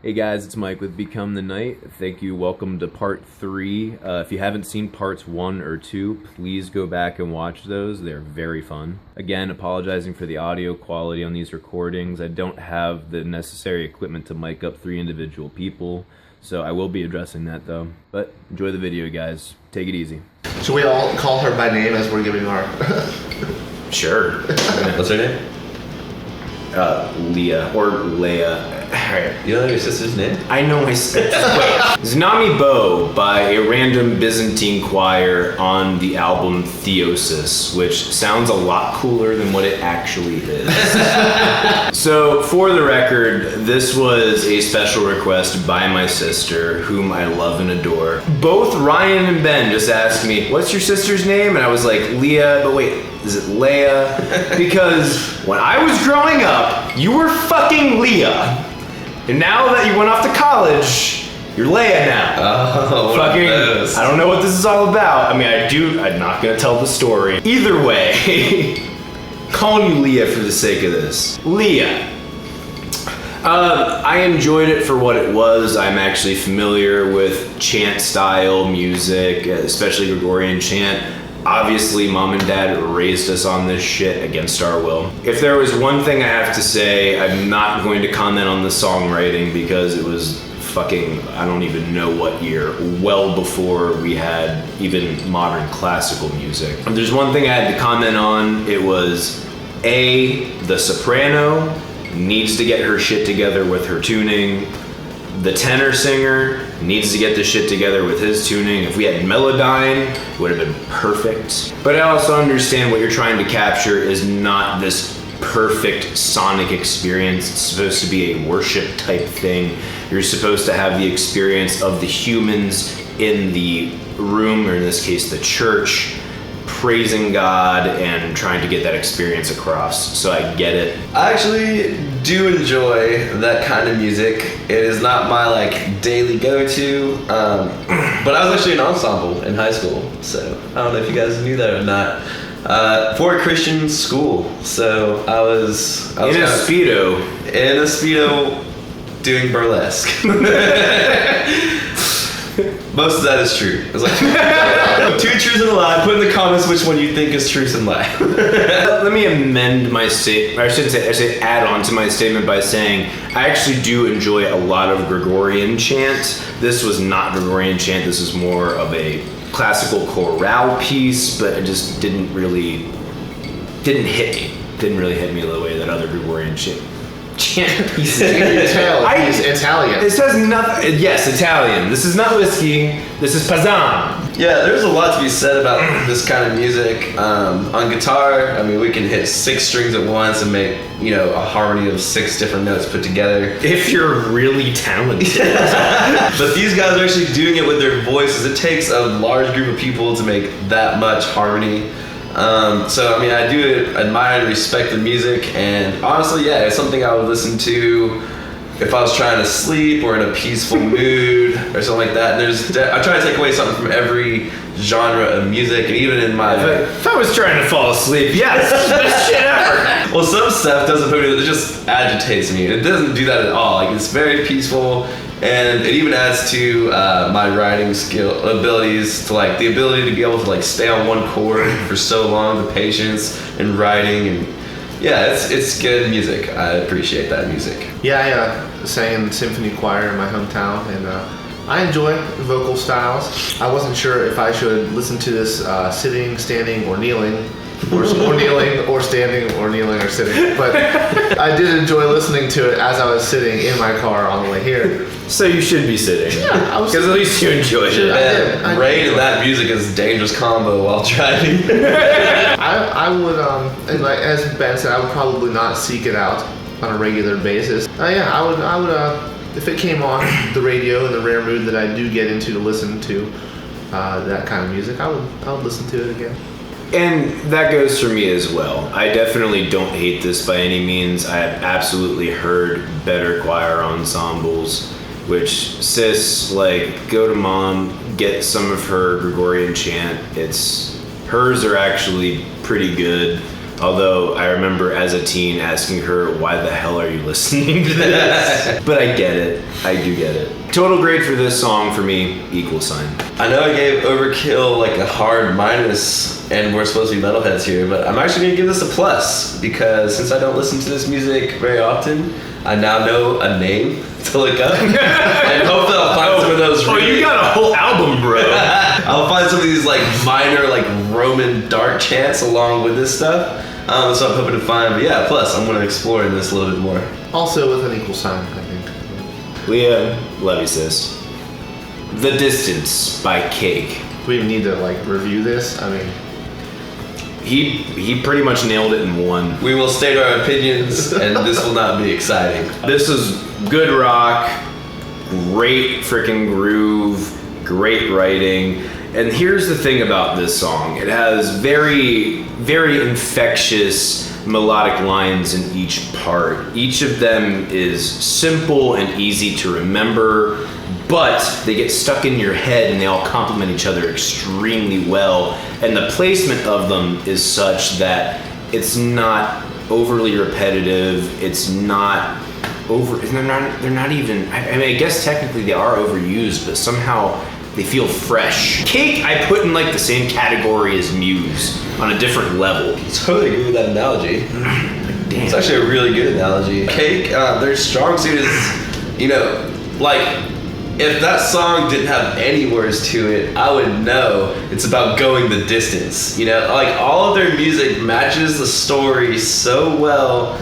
Hey guys, it's Mike with Become the Night. Thank you. Welcome to part 3. If you haven't seen parts 1 or 2, please go back and watch those. They're very fun. Again, apologizing for the audio quality on these recordings. I don't have the necessary equipment to mic up 3 individual people, so I will be addressing that though. But enjoy the video, guys. Take it easy. Should we all call her by name as we're giving our... Sure. What's her name? Leah or Leia. You know your sister's name? I know my sister. Wait. Znami Bo by a random Byzantine choir on the album Theosis, which sounds a lot cooler than what it actually is. So, for the record, this was a special request by my sister, whom I love and adore. Both Ryan and Ben just asked me, "What's your sister's name?" And I was like, Leah, but wait, is it Leia? Because when I was growing up, you were fucking Leah. And now that you went off to college, you're Leia now. Oh, fucking, I don't know what this is all about. I mean, I'm not gonna tell the story. Either way, calling you Leah for the sake of this. Leah. I enjoyed it for what it was. I'm actually familiar with chant style music, especially Gregorian chant. Obviously, Mom and Dad raised us on this shit against our will. If there was one thing I have to say, I'm not going to comment on the songwriting because it was fucking, I don't even know what year, well before we had even modern classical music. If there's one thing I had to comment on, it was the soprano needs to get her shit together with her tuning. The tenor singer needs to get this shit together with his tuning. If we had Melodyne, it would have been perfect. But I also understand what you're trying to capture is not this perfect sonic experience. It's supposed to be a worship type thing. You're supposed to have the experience of the humans in the room, or in this case, the church, praising God and trying to get that experience across. So I get it. I actually do enjoy that kind of music. It is not my daily go-to, but I was actually in ensemble in high school, so I don't know if you guys knew that or not. For a Christian school, so I was in a Speedo. In a Speedo doing burlesque. Most of that is true. It's like two truths and a lie. Put in the comments which one you think is truth and lie. Let me amend my statement. I should add on to my statement by saying I actually do enjoy a lot of Gregorian chant. This was not Gregorian chant. This was more of a classical chorale piece, but it just didn't hit me. Didn't really hit me the way that other Gregorian chant pieces. Italian. This has nothing. Yes, Italian. This is not whiskey. This is Pazan. Yeah, there's a lot to be said about this kind of music. On guitar, I mean, we can hit 6 strings at once and make, a harmony of 6 different notes put together. If you're really talented. But these guys are actually doing it with their voices. It takes a large group of people to make that much harmony. So, I mean, I do admire and respect the music, and honestly, yeah, it's something I would listen to if I was trying to sleep or in a peaceful mood or something like that. And I try to take away something from every genre of music, and even in my... If I was trying to fall asleep, yes, best shit ever. Well, some stuff doesn't put me, it just agitates me. It doesn't do that at all. It's very peaceful, and it even adds to my writing abilities, to the ability to be able to stay on one chord for so long, the patience in writing, and yeah, it's good music. I appreciate that music. Yeah, I sang in symphony choir in my hometown, and I enjoy vocal styles. I wasn't sure if I should listen to this sitting, standing, or kneeling, or kneeling, or standing, or kneeling, or sitting. But I did enjoy listening to it as I was sitting in my car on the way here. So you should be sitting. Yeah, I was. Because at least you enjoyed it. And rain and that music is a dangerous combo while driving. I would, and as Ben said, I would probably not seek it out on a regular basis. I would, if it came on the radio in the rare mood that I do get into to listen to that kind of music, I would listen to it again. And that goes for me as well. I definitely don't hate this by any means. I have absolutely heard better choir ensembles, which go to Mom, get some of her Gregorian chant. Hers are actually pretty good. Although I remember as a teen asking her, why the hell are you listening to this? But I get it. I do get it. Total grade for this song for me, equal sign. I know I gave Overkill like a hard minus, and we're supposed to be metalheads here, but I'm actually gonna give this a plus because since I don't listen to this music very often, I now know a name to look up, and hopefully I'll find some of those. Oh, you got a whole album, bro. I'll find some of these like minor like Roman dark chants along with this stuff. So I'm hoping to find, but yeah, plus I'm gonna explore in this a little bit more. Also with an equal sign, I think. Leah, love you, sis. The Distance by Cake. Do we even need to like review this? I mean, He pretty much nailed it in one. We will state our opinions, and this will not be exciting. This is good rock, great freaking groove, great writing. And here's the thing about this song. It has very, very infectious melodic lines in each part. Each of them is simple and easy to remember, but they get stuck in your head and they all complement each other extremely well. And the placement of them is such that it's not overly repetitive. It's not over. They're not even. I mean, I guess technically they are overused, but somehow they feel fresh. Cake, I put in like the same category as Muse on a different level. Totally agree with that analogy. Damn. It's actually a really good analogy. Cake, their strong suit is, you know, like, if that song didn't have any words to it, I would know it's about going the distance. You know, like all of their music matches the story so well.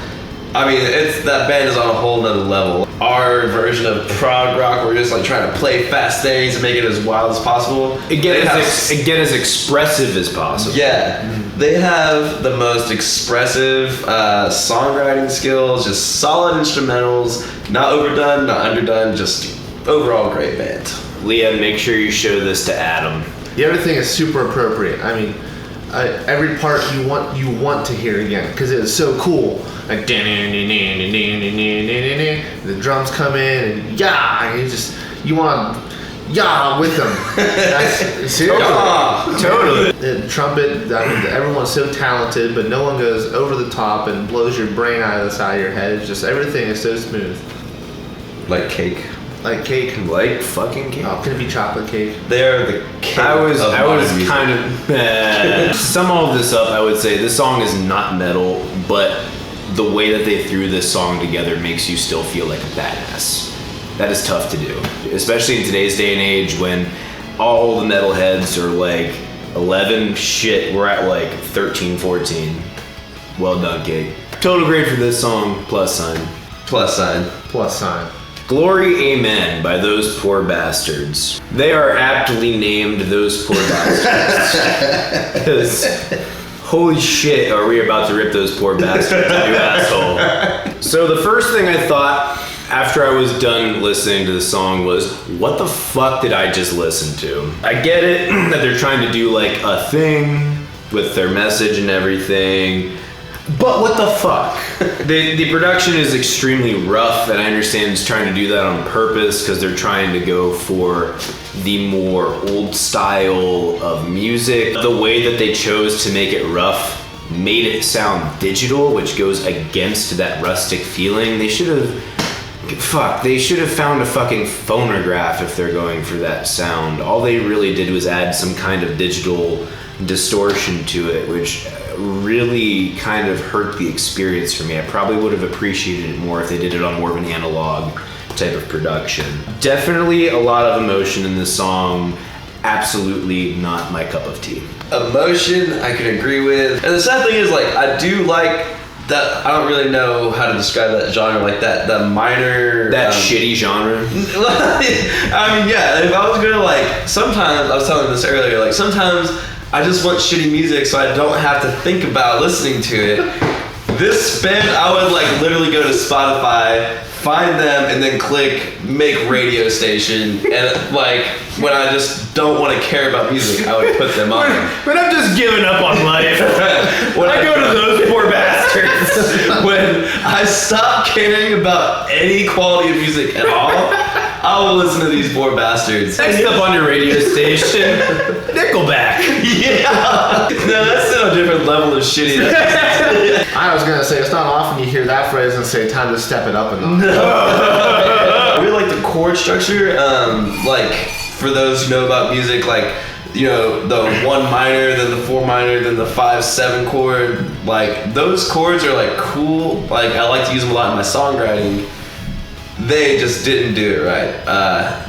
I mean, it's that band is on a whole nother level. Our version of prog rock, we're just like trying to play fast things and make it as wild as possible. Get as expressive as possible. Yeah, they have the most expressive songwriting skills, just solid instrumentals, not overdone, not underdone, just overall great band. Leah, make sure you show this to Adam. the everything is super appropriate. I mean, every part you want to hear again because it's so cool. Like the drums come in and you want with them. Seriously. Totally. The trumpet, I mean, everyone's so talented, but no one goes over the top and blows your brain out of the side of your head. It's just everything is so smooth. Like cake. Like cake. Like fucking cake. Oh, can it be chocolate cake? They're the king I was music. kind of to sum all of this up. I would say this song is not metal, but the way that they threw this song together makes you still feel like a badass. That is tough to do, especially in today's day and age when all the metalheads are like 11. Shit, we're at like 13, 14. Well done, Cake. Total grade for this song, plus sign. Plus sign. Plus sign. Glory Amen by Those Poor Bastards. They are aptly named Those Poor Bastards. 'Cause holy shit, are we about to rip those poor bastards a new asshole. So the first thing I thought after I was done listening to the song was, what the fuck did I just listen to? I get it that they're trying to do like a thing with their message and everything, but what the fuck? The production is extremely rough, and I understand it's trying to do that on purpose because they're trying to go for the more old style of music. The way that they chose to make it rough made it sound digital, which goes against that rustic feeling. They should have found a fucking phonograph if they're going for that sound. All they really did was add some kind of digital distortion to it, which really kind of hurt the experience for me. I probably would have appreciated it more if they did it on more of an analog type of production. Definitely a lot of emotion in this song. Absolutely not my cup of tea. Emotion, I can agree with. And the sad thing is, like, I do like that. I don't really know how to describe that genre, like that minor... That shitty genre? I mean, yeah, if I was gonna, like, sometimes, I was telling this earlier, like, sometimes I just want shitty music so I don't have to think about listening to it. This band, I would, like, literally go to Spotify, find them, and then click make radio station, and, like, when I just don't want to care about music, I would put them on. When I'm just giving up on life, when I go to those poor bastards. When I stop caring about any quality of music at all, I will listen to these poor bastards. Next up on your radio station, Nickelback. Yeah. No, that's still a different level of shitty. I was gonna say it's not often you hear that phrase and say time to step it up a notch. I really like the chord structure. Like for those who know about music, like the 1 minor, then the 4 minor, then the 5/7 chord. Like those chords are like cool. Like I like to use them a lot in my songwriting. They just didn't do it right.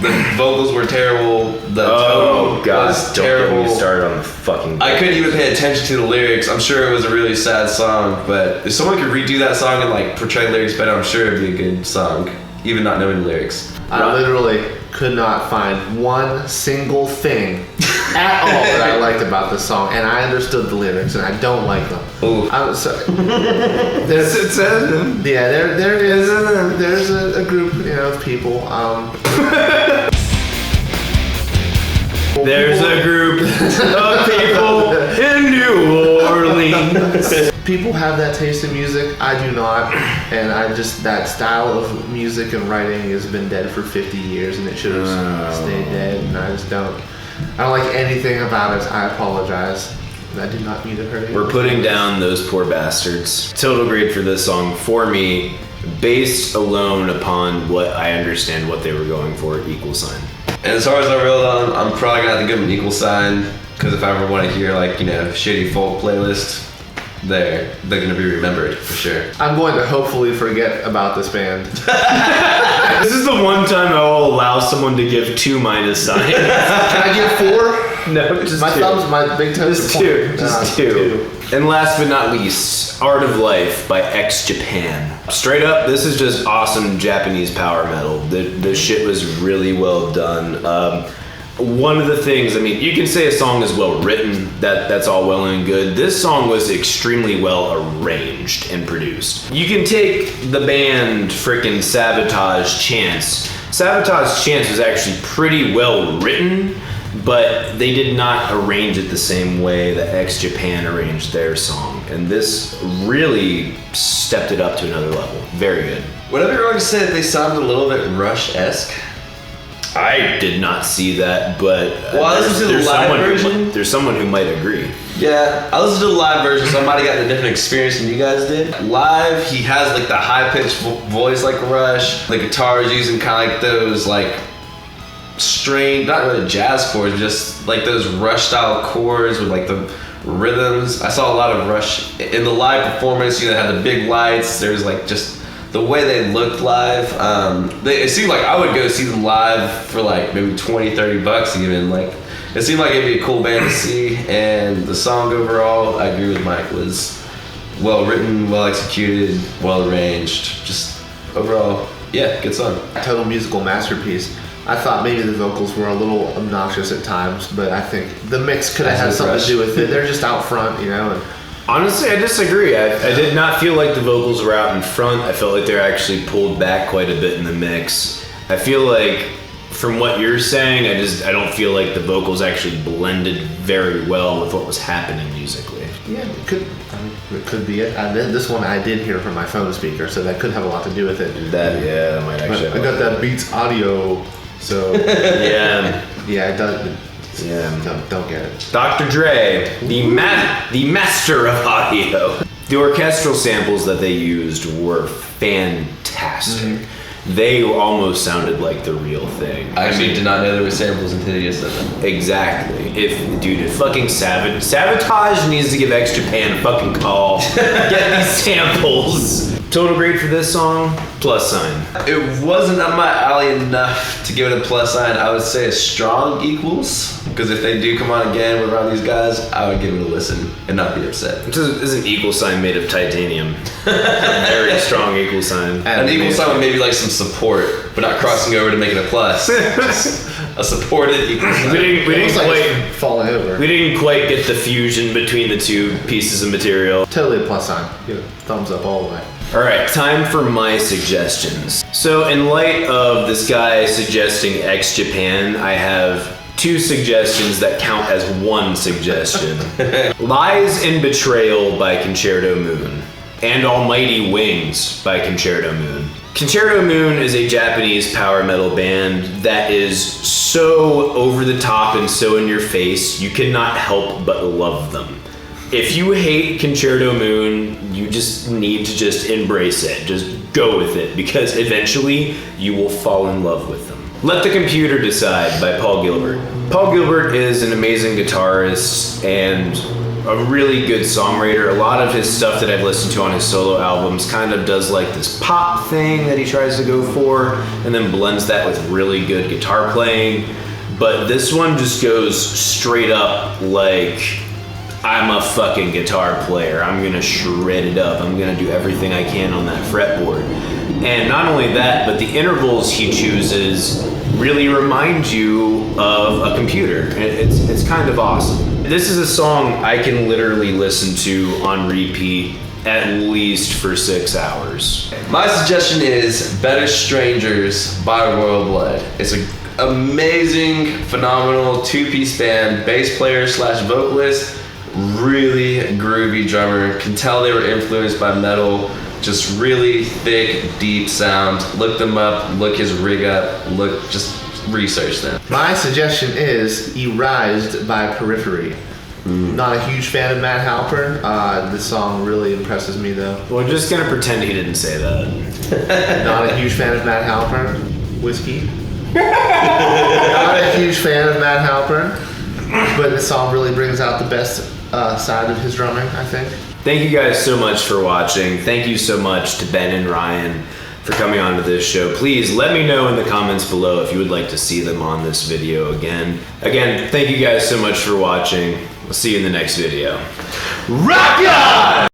The vocals were terrible. The tone was terrible. Don't get me started on the fucking. I couldn't even pay attention to the lyrics. I'm sure it was a really sad song, but if someone could redo that song and like portray lyrics better, I'm sure it'd be a good song, even not knowing the lyrics. I literally could not find one single thing at all that I liked about this song, and I understood the lyrics, and I don't like them. Ooh. I was sorry. There's a group, of people. There's a group of people in New Orleans. People have that taste in music. I do not, and that style of music and writing has been dead for 50 years, and it should have stayed dead. And I don't like anything about it. I apologize. I did not mean to hurt you. We're putting down those poor bastards. Total grade for this song for me, based alone upon what I understand what they were going for, equal sign. And as far as I reeled on, I'm probably gonna have to give them an equal sign, because if I ever want to hear shitty folk playlist, they're gonna be remembered for sure. I'm going to hopefully forget about this band. This is the one time I will allow someone to give 2 minus signs. Can I give 4? No, just my 2. thumbs, my big toes. Just two. And last but not least, Art of Life by X Japan. Straight up, this is just awesome Japanese power metal. The shit was really well done. One of the things, you can say a song is well written, that's all well and good. This song was extremely well arranged and produced. You can take the band frickin' Sabotage Chance. Sabotage Chance was actually pretty well written, but they did not arrange it the same way that X Japan arranged their song. And this really stepped it up to another level. Very good. Would I be wrong to say that they sounded a little bit Rush-esque? I did not see that, but well, I listened to the live version. There's someone who might agree. Yeah, I listened to the live version, so I might have gotten a different experience than you guys did. Live, he has the high-pitched voice like Rush. The guitar is using kind of like those strained, not really jazz chords, just like those Rush-style chords with the rhythms. I saw a lot of Rush in the live performance. They had the big lights. There's just the way they looked live. It seemed like I would go see them live for maybe $20-$30 even. It seemed like it'd be a cool band to see, and the song overall, I agree with Mike, was well written, well executed, well arranged. Just overall, yeah, good song. Total musical masterpiece. I thought maybe the vocals were a little obnoxious at times, but I think the mix could have had something to do with it. They're just out front, and honestly, I disagree. I did not feel like the vocals were out in front. I felt like they're actually pulled back quite a bit in the mix. I feel like, from what you're saying, I don't feel like the vocals actually blended very well with what was happening musically. Yeah, it could be it. This one I did hear from my phone speaker, so that could have a lot to do with it. That might actually. I got that Beats audio, so yeah, it does. Yeah, don't get it. Dr. Dre, the master of audio. The orchestral samples that they used were fantastic. Mm-hmm. They almost sounded like the real thing. I actually did not know there were samples until you said them. Exactly. If fucking Sabotage needs to give X Japan a fucking call. Get these samples. Total grade for this song, plus sign. It wasn't up my alley enough to give it a plus sign. I would say a strong equals, because if they do come on again around these guys, I would give it a listen and not be upset. This is an equal sign made of titanium. A very strong equal sign. An equal sign with maybe some support, but not crossing over to make it a plus. A supported equal sign. We didn't quite fall over. We didn't quite get the fusion between the two pieces of material. Totally a plus sign. Give it thumbs up all the way. All right, time for my suggestions. So in light of this guy suggesting X Japan, I have 2 suggestions that count as 1 suggestion. Lies and Betrayal by Concerto Moon, and Almighty Wings by Concerto Moon. Concerto Moon is a Japanese power metal band that is so over the top and so in your face, you cannot help but love them. If you hate Concerto Moon, you just need to just embrace it. Just go with it, because eventually you will fall in love with them. Let the Computer Decide by Paul Gilbert. Paul Gilbert is an amazing guitarist and a really good songwriter. A lot of his stuff that I've listened to on his solo albums kind of does like this pop thing that he tries to go for, and then blends that with really good guitar playing. But this one just goes straight up like, I'm a fucking guitar player. I'm gonna shred it up. I'm gonna do everything I can on that fretboard. And not only that, but the intervals he chooses really remind you of a computer. It's kind of awesome. This is a song I can literally listen to on repeat at least for 6 hours. My suggestion is Better Strangers by Royal Blood. It's an amazing, phenomenal two-piece band, bass player / vocalist, really groovy drummer. Can tell they were influenced by metal. Just really thick, deep sound. Look them up, look his rig up, just research them. My suggestion is Erased by Periphery. Not a huge fan of Matt Halpern. This song really impresses me though. We're just gonna pretend he didn't say that. Not a huge fan of Matt Halpern. Whiskey. Not a huge fan of Matt Halpern. But this song really brings out the best side of his drumming, I think. Thank you guys so much for watching. Thank you so much to Ben and Ryan for coming on to this show. Please let me know in the comments below if you would like to see them on this video again. Again, thank you guys so much for watching. We'll see you in the next video. Rock on!